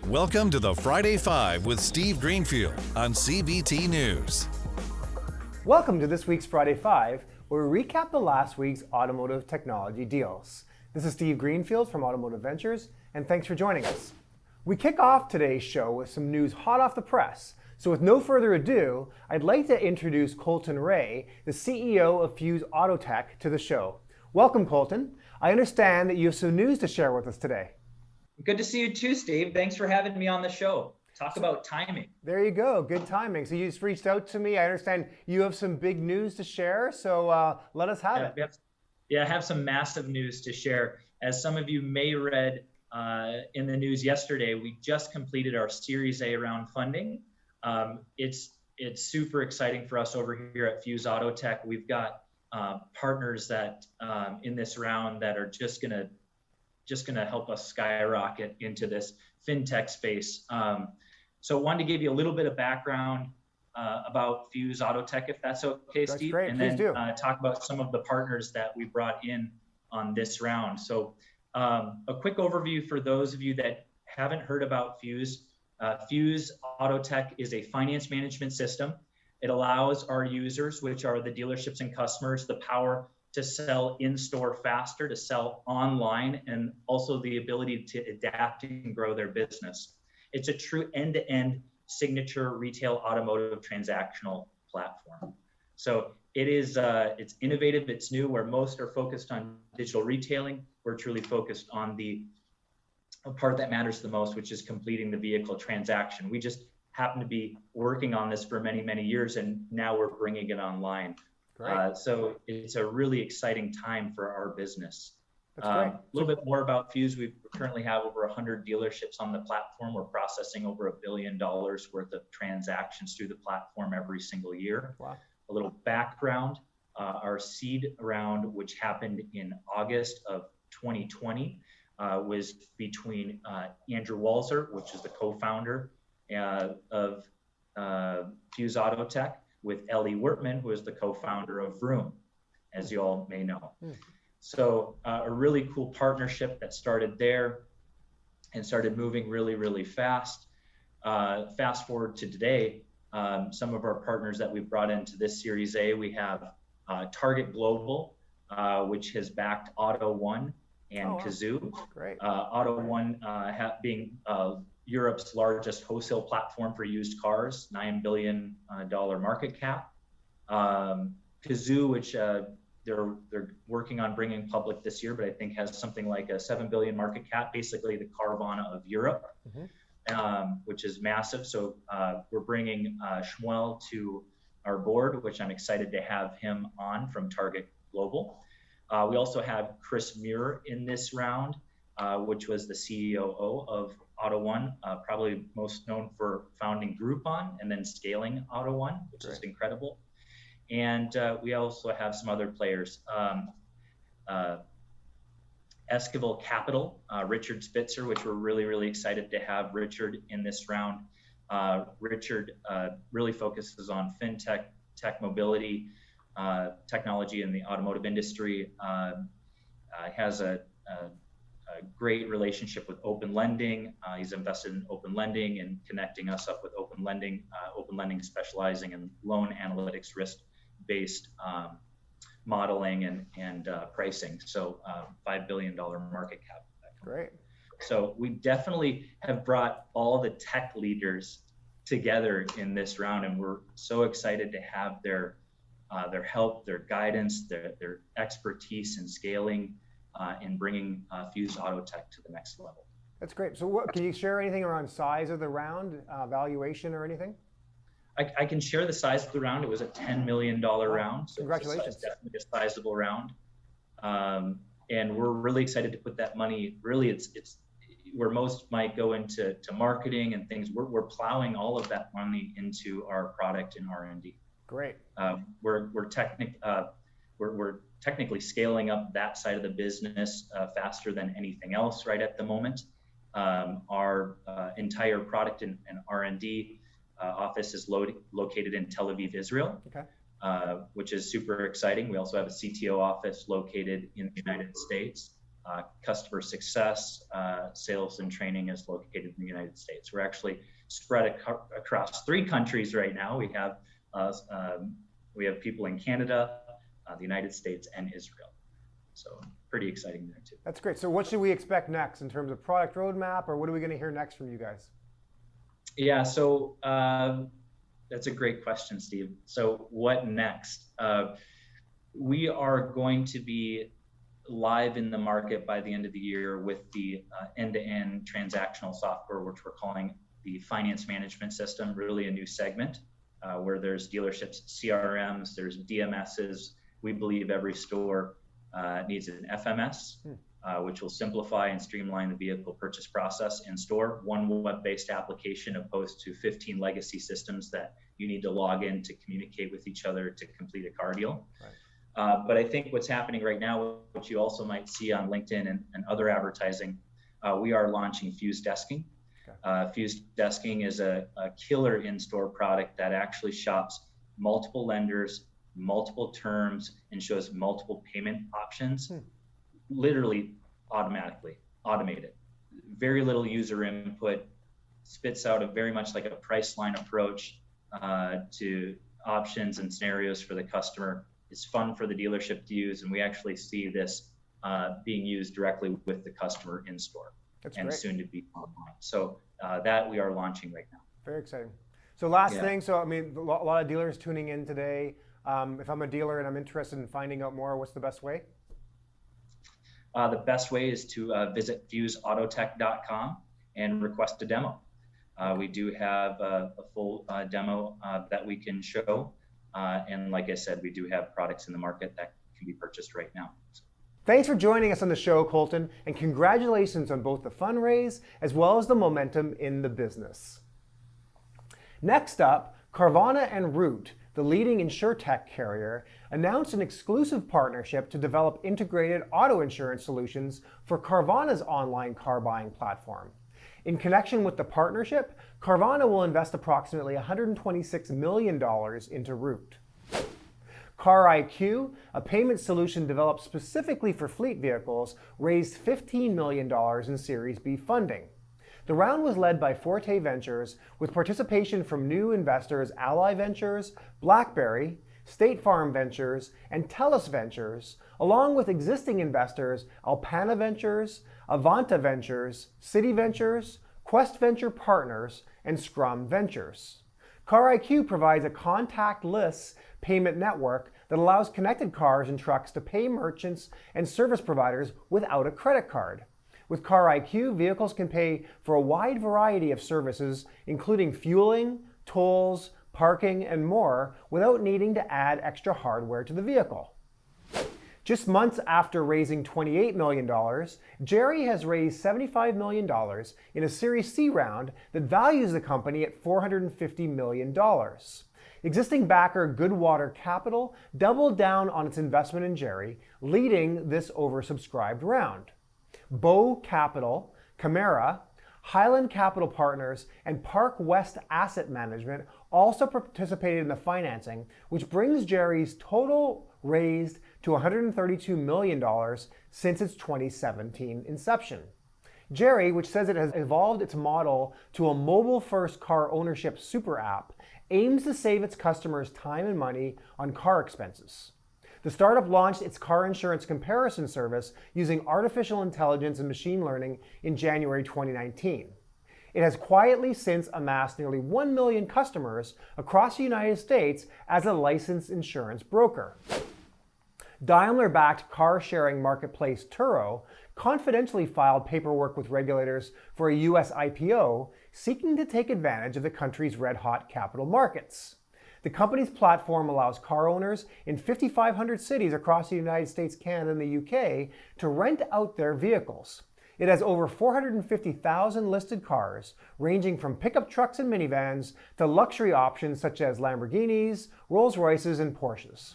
Welcome to the Friday Five with Steve Greenfield on CBT News. Welcome to this week's Friday Five, where we recap the last week's automotive technology deals. This is Steve Greenfield from Automotive Ventures, and thanks for joining us. We kick off today's show with some news hot off the press. So with no further ado, I'd like to introduce Colton Ray, the CEO of FUSE Autotech, to the show. Welcome, Colton. I understand that you have some news to share with us today. Good to see you too, Steve. Thanks for having me on the show. Talk about timing. There you go. Good timing. So you just reached out to me. I understand you have some big news to share, so let us have it. I have some massive news to share. As some of you may read in the news yesterday, we just completed our Series A round funding. It's super exciting for us over here at FUSE Autotech. We've got partners that in this round that are just gonna help us skyrocket into this fintech space. So I wanted to give you a little bit of background about FUSE Autotech, if that's okay, Steve. Great. And Please then do. Talk about some of the partners that we brought in on this round. So a quick overview for those of you that haven't heard about FUSE. FUSE Autotech is a finance management system. It allows our users, which are the dealerships and customers, the power to sell in-store faster, to sell online, and also the ability to adapt and grow their business. It's a true end-to-end signature retail automotive transactional platform. So it is, it's innovative, it's new, where most are focused on digital retailing. We're truly focused on the part that matters the most, which is completing the vehicle transaction. We just happen to be working on this for many, many years, and now we're bringing it online. So it's a really exciting time for our business. A little bit more about FUSE. We currently have over 100 dealerships on the platform. We're processing over $1 billion worth of transactions through the platform every single year. Wow. A little background, our seed round, which happened in August of 2020, was between Andrew Walzer, which is the co-founder of FUSE Autotech, with Ellie Wertman, who is the co-founder of Vroom, as you all may know. So a really cool partnership that started there and started moving really, really fast. Fast forward to today, some of our partners that we've brought into this Series A, we have Target Global, which has backed AutoOne and Kazoo. Great. AutoOne being Europe's largest wholesale platform for used cars, $9 billion market cap. Kazoo, which they're working on bringing public this year, but I think has something like a $7 billion market cap, basically the Carvana of Europe, which is massive. So we're bringing Shmuel to our board, which I'm excited to have him on from Target Global. We also have Chris Muir in this round, which was the CEO of AutoOne, probably most known for founding Groupon and then scaling AutoOne, which is incredible. And we also have some other players. Esquivel Capital, Richard Spitzer, which we're really, really excited to have Richard in this round. Richard really focuses on fintech, tech mobility, technology in the automotive industry. Has a great relationship with Open Lending. He's invested in Open Lending and connecting us up with Open Lending. Open Lending specializing in loan analytics, risk-based modeling and pricing. So $5 billion market cap. Great. So we definitely have brought all the tech leaders together in this round, and we're so excited to have their help, their guidance, their expertise in scaling and bringing FUSE Autotech to the next level. That's great. So can you share anything around size of the round, valuation or anything? I can share the size of the round. It was a $10 million round. So congratulations. It's definitely a sizable round. And we're really excited to put that money, really it's where most might go into marketing and things. We're plowing all of that money into our product and R&D. Great. We're technically scaling up that side of the business faster than anything else right at the moment. Our entire product and R&D office is located in Tel Aviv, Israel, which is super exciting. We also have a CTO office located in the United States. Customer success, sales and training is located in the United States. We're actually spread across 3 countries right now. We have people in Canada, the United States, and Israel. So pretty exciting there too. That's great. So what should we expect next in terms of product roadmap, or what are we going to hear next from you guys? Yeah, so that's a great question, Steve. So what next? We are going to be live in the market by the end of the year with the end-to-end transactional software, which we're calling the finance management system, really a new segment where there's dealerships, CRMs, there's DMSs. We believe every store needs an FMS, which will simplify and streamline the vehicle purchase process in store. One web-based application opposed to 15 legacy systems that you need to log in to communicate with each other to complete a car deal. Right. But I think what's happening right now, which you also might see on LinkedIn and other advertising, we are launching FUSE Desking. Okay. FUSE Desking is a killer in-store product that actually shops multiple lenders, multiple terms, and shows multiple payment options, literally automatically, automated. Very little user input, spits out a very much like a price line approach to options and scenarios for the customer. It's fun for the dealership to use, and we actually see this being used directly with the customer in store. That's and great. Soon to be online. So that we are launching right now. Very exciting. So last thing, so I mean, a lot of dealers tuning in today. If I'm a dealer and I'm interested in finding out more, what's the best way? The best way is to visit fuseautotech.com and request a demo. We do have a full demo that we can show. And like I said, we do have products in the market that can be purchased right now. Thanks for joining us on the show, Colton, and congratulations on both the fundraise as well as the momentum in the business. Next up, Carvana and Root, the leading insurtech carrier, announced an exclusive partnership to develop integrated auto insurance solutions for Carvana's online car buying platform. In connection with the partnership, Carvana will invest approximately $126 million into Root. CarIQ, a payment solution developed specifically for fleet vehicles, raised $15 million in Series B funding. The round was led by Forte Ventures, with participation from new investors Ally Ventures, BlackBerry, State Farm Ventures, and TELUS Ventures, along with existing investors Alpana Ventures, Avanta Ventures, Citi Ventures, Quest Venture Partners, and Scrum Ventures. CarIQ provides a contactless payment network that allows connected cars and trucks to pay merchants and service providers without a credit card. With CarIQ, vehicles can pay for a wide variety of services, including fueling, tolls, parking, and more, without needing to add extra hardware to the vehicle. Just months after raising $28 million, Jerry has raised $75 million in a Series C round that values the company at $450 million. Existing backer Goodwater Capital doubled down on its investment in Jerry, leading this oversubscribed round. Bow Capital, Camara, Highland Capital Partners, and Park West Asset Management also participated in the financing, which brings Jerry's total raised to $132 million since its 2017 inception. Jerry, which says it has evolved its model to a mobile-first car ownership super app, aims to save its customers time and money on car expenses. The startup launched its car insurance comparison service using artificial intelligence and machine learning in January 2019. It has quietly since amassed nearly 1 million customers across the United States as a licensed insurance broker. Daimler-backed car-sharing marketplace Turo confidentially filed paperwork with regulators for a U.S. IPO, seeking to take advantage of the country's red-hot capital markets. The company's platform allows car owners in 5,500 cities across the United States, Canada, and the UK to rent out their vehicles. It has over 450,000 listed cars, ranging from pickup trucks and minivans to luxury options such as Lamborghinis, Rolls-Royces, and Porsches.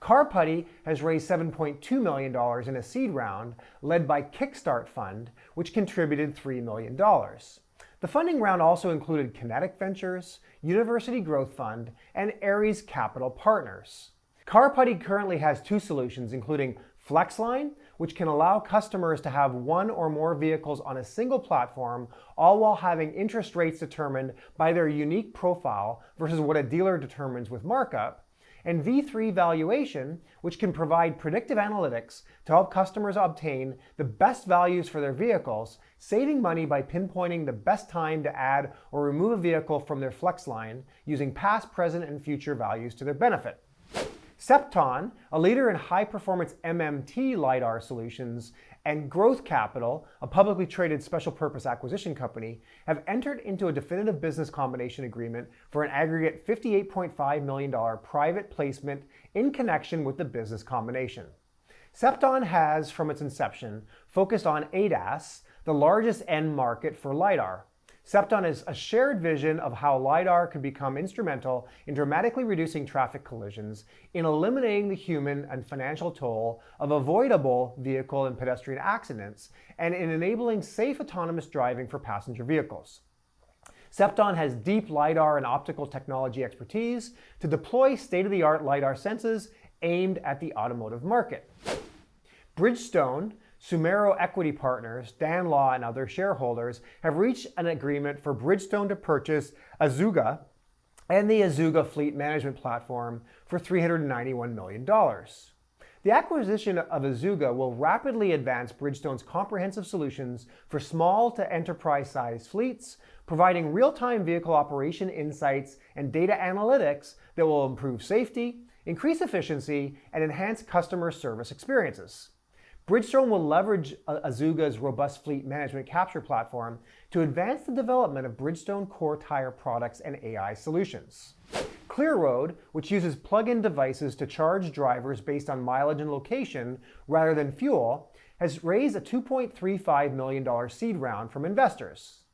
CarPutty has raised $7.2 million in a seed round led by Kickstart Fund, which contributed $3 million. The funding round also included Kinetic Ventures, University Growth Fund, and Ares Capital Partners. CarPutty currently has 2 solutions, including FlexLine, which can allow customers to have one or more vehicles on a single platform, all while having interest rates determined by their unique profile versus what a dealer determines with markup. And V3 Valuation, which can provide predictive analytics to help customers obtain the best values for their vehicles, saving money by pinpointing the best time to add or remove a vehicle from their FlexLine using past, present, and future values to their benefit. Cepton, a leader in high-performance MMT LiDAR solutions, and Growth Capital, a publicly traded special purpose acquisition company, have entered into a definitive business combination agreement for an aggregate $58.5 million private placement in connection with the business combination. Cepton has, from its inception, focused on ADAS, the largest end market for LiDAR. Cepton is a shared vision of how LiDAR could become instrumental in dramatically reducing traffic collisions, in eliminating the human and financial toll of avoidable vehicle and pedestrian accidents, and in enabling safe autonomous driving for passenger vehicles. Cepton has deep LiDAR and optical technology expertise to deploy state-of-the-art LiDAR senses aimed at the automotive market. Bridgestone, Sumero Equity Partners, Dan Law, and other shareholders have reached an agreement for Bridgestone to purchase Azuga and the Azuga Fleet Management Platform for $391 million. The acquisition of Azuga will rapidly advance Bridgestone's comprehensive solutions for small to enterprise-sized fleets, providing real-time vehicle operation insights and data analytics that will improve safety, increase efficiency, and enhance customer service experiences. Bridgestone will leverage Azuga's robust fleet management capture platform to advance the development of Bridgestone core tire products and AI solutions. ClearRoad, which uses plug-in devices to charge drivers based on mileage and location rather than fuel, has raised a $2.35 million seed round from investors.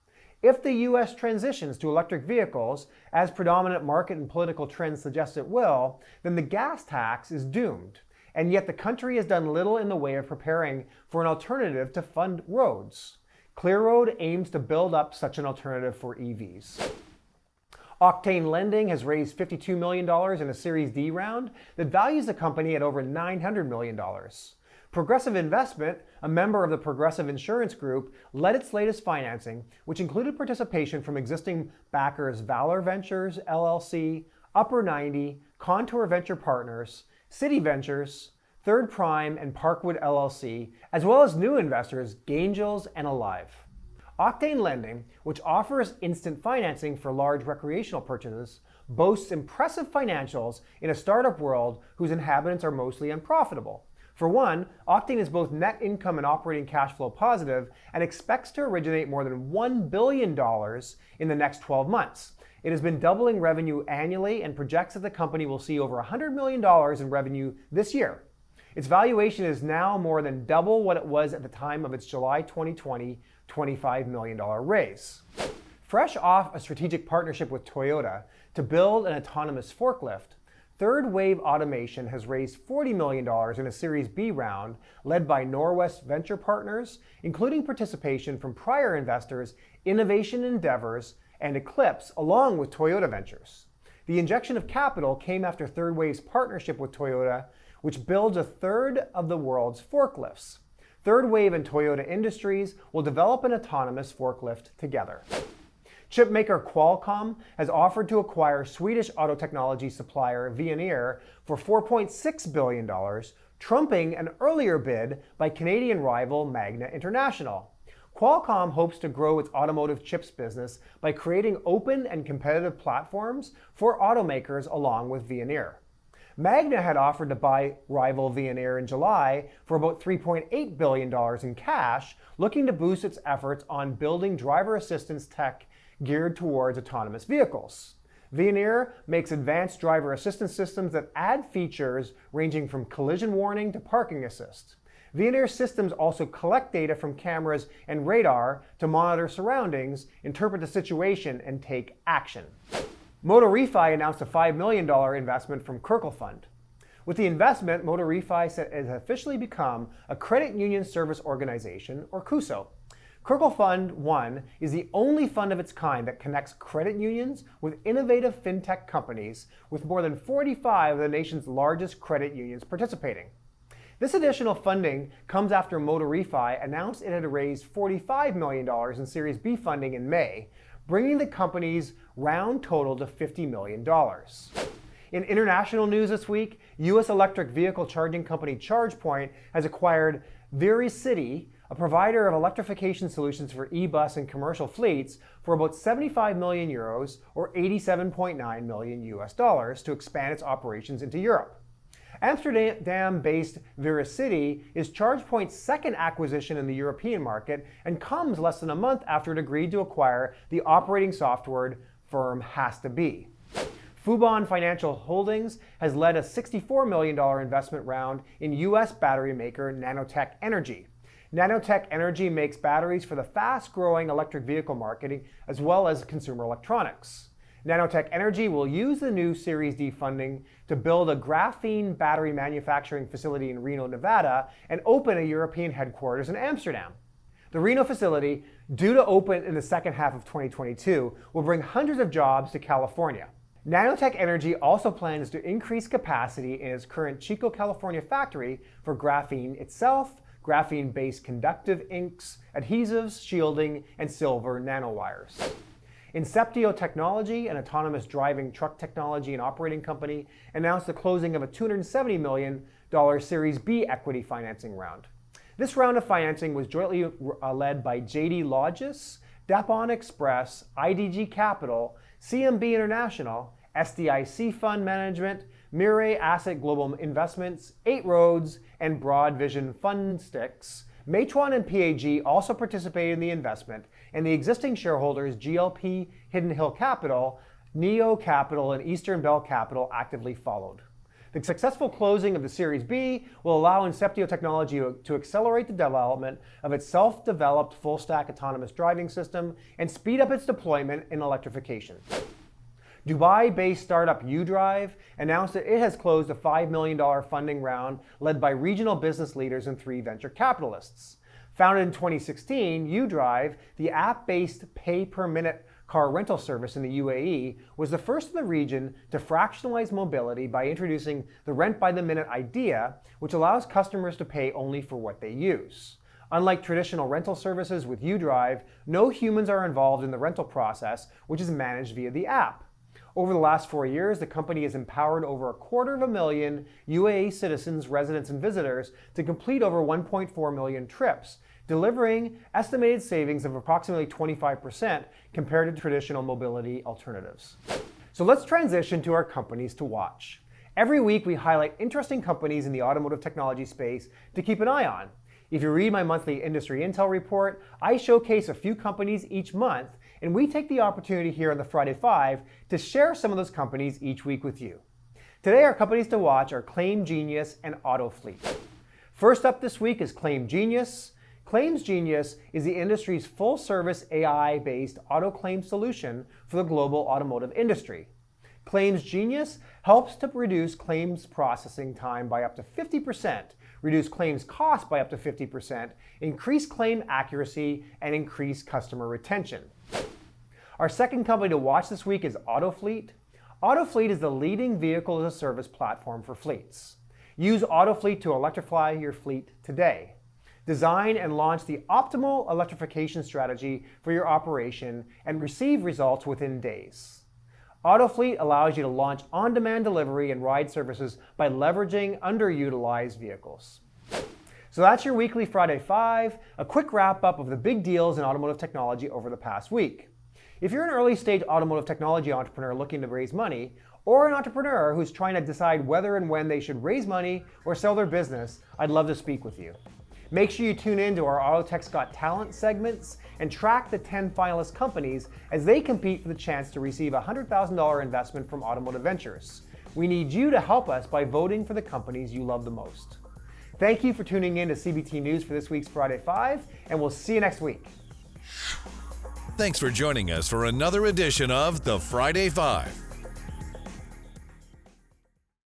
If the U.S. transitions to electric vehicles, as predominant market and political trends suggest it will, then the gas tax is doomed. And yet the country has done little in the way of preparing for an alternative to fund roads. ClearRoad aims to build up such an alternative for EVs. Octane Lending has raised $52 million in a Series D round that values the company at over $900 million. Progressive Investment, a member of the Progressive Insurance Group, led its latest financing, which included participation from existing backers Valor Ventures, LLC, Upper 90, Contour Venture Partners, City Ventures, Third Prime, and Parkwood LLC, as well as new investors Gangels and Alive. Octane Lending, which offers instant financing for large recreational purchases, boasts impressive financials in a startup world whose inhabitants are mostly unprofitable. For one, Octane is both net income and operating cash flow positive and expects to originate more than $1 billion in the next 12 months. It has been doubling revenue annually and projects that the company will see over $100 million in revenue this year. Its valuation is now more than double what it was at the time of its July 2020 $25 million raise. Fresh off a strategic partnership with Toyota to build an autonomous forklift, Third Wave Automation has raised $40 million in a Series B round led by Norwest Venture Partners, including participation from prior investors Innovation Endeavors and Eclipse, along with Toyota Ventures. The injection of capital came after Third Wave's partnership with Toyota, which builds a third of the world's forklifts. Third Wave and Toyota Industries will develop an autonomous forklift together. Chipmaker Qualcomm has offered to acquire Swedish auto technology supplier Veoneer for $4.6 billion, trumping an earlier bid by Canadian rival Magna International. Qualcomm hopes to grow its automotive chips business by creating open and competitive platforms for automakers along with Veoneer. Magna had offered to buy rival Veoneer in July for about $3.8 billion in cash, looking to boost its efforts on building driver assistance tech geared towards autonomous vehicles. Veoneer makes advanced driver assistance systems that add features ranging from collision warning to parking assist. Veoneer systems also collect data from cameras and radar to monitor surroundings, interpret the situation, and take action. MotoRefi announced a $5 million investment from Kirkle Fund. With the investment, MotoRefi has officially become a credit union service organization, or CUSO. Kirkle Fund 1 is the only fund of its kind that connects credit unions with innovative fintech companies, with more than 45 of the nation's largest credit unions participating. This additional funding comes after Motor Refi announced it had raised $45 million in Series B funding in May, bringing the company's round total to $50 million. In international news this week, U.S. electric vehicle charging company ChargePoint has acquired Vericity, a provider of electrification solutions for e-bus and commercial fleets, for about 75 million euros or 87.9 million US dollars to expand its operations into Europe. Amsterdam-based Vericity is ChargePoint's second acquisition in the European market and comes less than a month after it agreed to acquire the operating software firm Has2Be. Fubon Financial Holdings has led a $64 million investment round in U.S. battery maker Nanotech Energy. Nanotech Energy makes batteries for the fast-growing electric vehicle marketing as well as consumer electronics. Nanotech Energy will use the new Series D funding to build a graphene battery manufacturing facility in Reno, Nevada, and open a European headquarters in Amsterdam. The Reno facility, due to open in the second half of 2022, will bring hundreds of jobs to California. Nanotech Energy also plans to increase capacity in its current Chico, California factory for graphene itself, graphene-based conductive inks, adhesives, shielding, and silver nanowires. Inceptio Technology, an autonomous driving truck technology and operating company, announced the closing of a $270 million Series B equity financing round. This round of financing was jointly led by JD Logis, Dapon Express, IDG Capital, CMB International, SDIC Fund Management, Mirai Asset Global Investments, 8 Roads, and Broad Vision Fund Sticks. Meituan and PAG also participated in the investment, and the existing shareholders GLP, Hidden Hill Capital, Neo Capital, and Eastern Bell Capital actively followed. The successful closing of the Series B will allow Inceptio Technology to accelerate the development of its self-developed full-stack autonomous driving system and speed up its deployment in electrification. Dubai-based startup UDrive announced that it has closed a $5 million funding round led by regional business leaders and 3 venture capitalists. Founded in 2016, UDrive, the app-based pay-per-minute car rental service in the UAE, was the first in the region to fractionalize mobility by introducing the rent-by-the-minute idea, which allows customers to pay only for what they use. Unlike traditional rental services with UDrive, no humans are involved in the rental process, which is managed via the app. Over the last 4 years, the company has empowered over 250,000 UAE citizens, residents, and visitors to complete over 1.4 million trips, delivering estimated savings of approximately 25% compared to traditional mobility alternatives. So let's transition to our companies to watch. Every week, we highlight interesting companies in the automotive technology space to keep an eye on. If you read my monthly industry intel report, I showcase a few companies each month, and we take the opportunity here on the Friday 5 to share some of those companies each week with you. Today, our companies to watch are Claim Genius and Autofleet. First up this week is Claim Genius. Claims Genius is the industry's full-service AI-based auto claim solution for the global automotive industry. Claims Genius helps to reduce claims processing time by up to 50%, reduce claims cost by up to 50%, increase claim accuracy, and increase customer retention. Our second company to watch this week is Autofleet. Autofleet is the leading vehicle-as-a-service platform for fleets. Use Autofleet to electrify your fleet today. Design and launch the optimal electrification strategy for your operation and receive results within days. Autofleet allows you to launch on-demand delivery and ride services by leveraging underutilized vehicles. So that's your weekly Friday 5, a quick wrap-up of the big deals in automotive technology over the past week. If you're an early-stage automotive technology entrepreneur looking to raise money, or an entrepreneur who's trying to decide whether and when they should raise money or sell their business, I'd love to speak with you. Make sure you tune in to our Autotech's Got Talent segments and track the 10 finalist companies as they compete for the chance to receive a $100,000 investment from Automotive Ventures. We need you to help us by voting for the companies you love the most. Thank you for tuning in to CBT News for this week's Friday 5, and we'll see you next week. Thanks for joining us for another edition of the Friday 5.